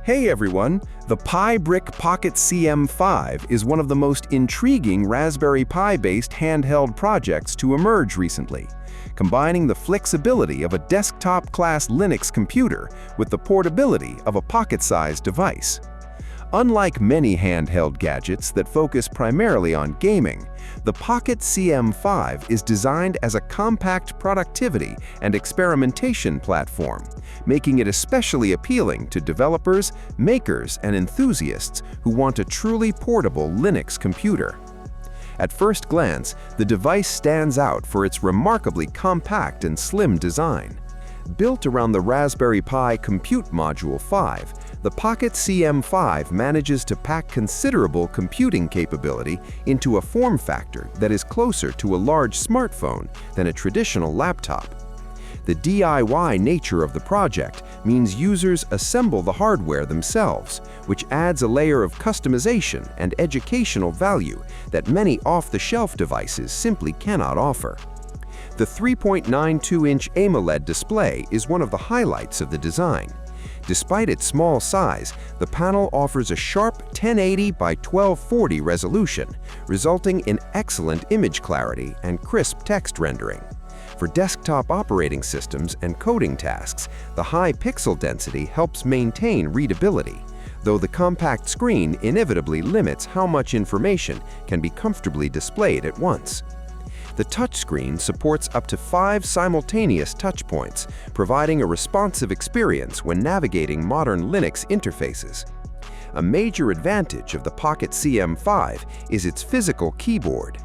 Hey everyone! The piBrick Pocket-CM5 is one of the most intriguing Raspberry Pi-based handheld projects to emerge recently, combining the flexibility of a desktop-class Linux computer with the portability of a pocket-sized device. Unlike many handheld gadgets that focus primarily on gaming, the Pocket-CM5 is designed as a compact productivity and experimentation platform, making it especially appealing to developers, makers, and enthusiasts who want a truly portable Linux computer. At first glance, the device stands out for its remarkably compact and slim design. Built around the Raspberry Pi Compute Module 5, the Pocket-CM5 manages to pack considerable computing capability into a form factor that is closer to a large smartphone than a traditional laptop. The DIY nature of the project means users assemble the hardware themselves, which adds a layer of customization and educational value that many off-the-shelf devices simply cannot offer. The 3.92-inch AMOLED display is one of the highlights of the design. Despite its small size, the panel offers a sharp 1080 by 1240 resolution, resulting in excellent image clarity and crisp text rendering. For desktop operating systems and coding tasks, the high pixel density helps maintain readability, though the compact screen inevitably limits how much information can be comfortably displayed at once. The touchscreen supports up to 5 simultaneous touchpoints, providing a responsive experience when navigating modern Linux interfaces. A major advantage of the Pocket-CM5 is its physical keyboard.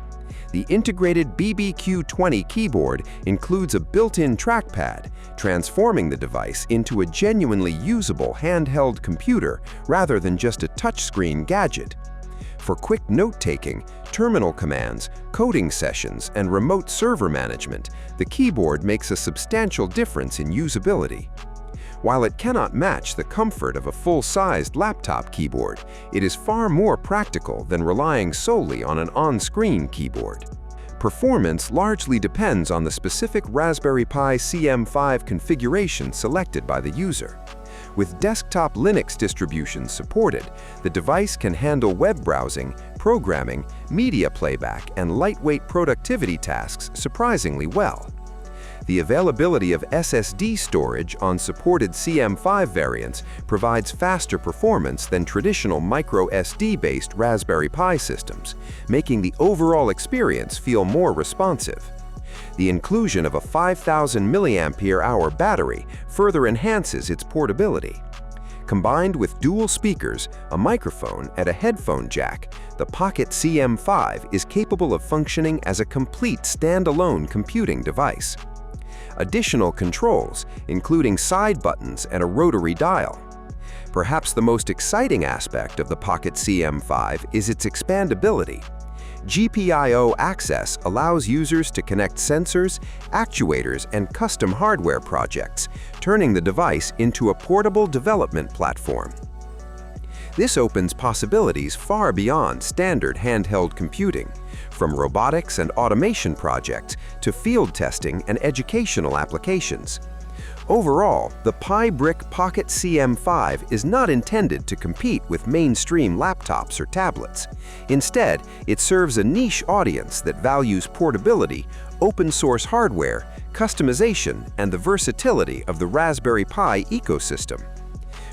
The integrated BBQ20 keyboard includes a built-in trackpad, transforming the device into a genuinely usable handheld computer rather than just a touchscreen gadget. For quick note-taking, terminal commands, coding sessions, and remote server management, the keyboard makes a substantial difference in usability. While it cannot match the comfort of a full-sized laptop keyboard, it is far more practical than relying solely on an on-screen keyboard. Performance largely depends on the specific Raspberry Pi CM5 configuration selected by the user. With desktop Linux distributions supported, the device can handle web browsing, programming, media playback, and lightweight productivity tasks surprisingly well. The availability of SSD storage on supported CM5 variants provides faster performance than traditional micro SD-based Raspberry Pi systems, making the overall experience feel more responsive. The inclusion of a 5,000 mAh battery further enhances its portability. Combined with dual speakers, a microphone, and a headphone jack, the Pocket-CM5 is capable of functioning as a complete standalone computing device. Additional controls, including side buttons and a rotary dial. Perhaps the most exciting aspect of the Pocket-CM5 is its expandability. GPIO access allows users to connect sensors, actuators, and custom hardware projects, turning the device into a portable development platform. This opens possibilities far beyond standard handheld computing, from robotics and automation projects to field testing and educational applications. Overall, the piBrick Pocket-CM5 is not intended to compete with mainstream laptops or tablets. Instead, it serves a niche audience that values portability, open-source hardware, customization, and the versatility of the Raspberry Pi ecosystem.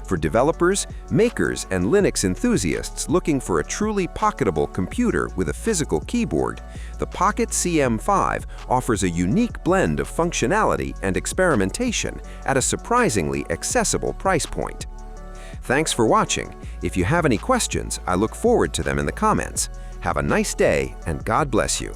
For developers, makers, and Linux enthusiasts looking for a truly pocketable computer with a physical keyboard, the Pocket-CM5 offers a unique blend of functionality and experimentation at a surprisingly accessible price point. Thanks for watching. If you have any questions, I look forward to them in the comments. Have a nice day, and God bless you.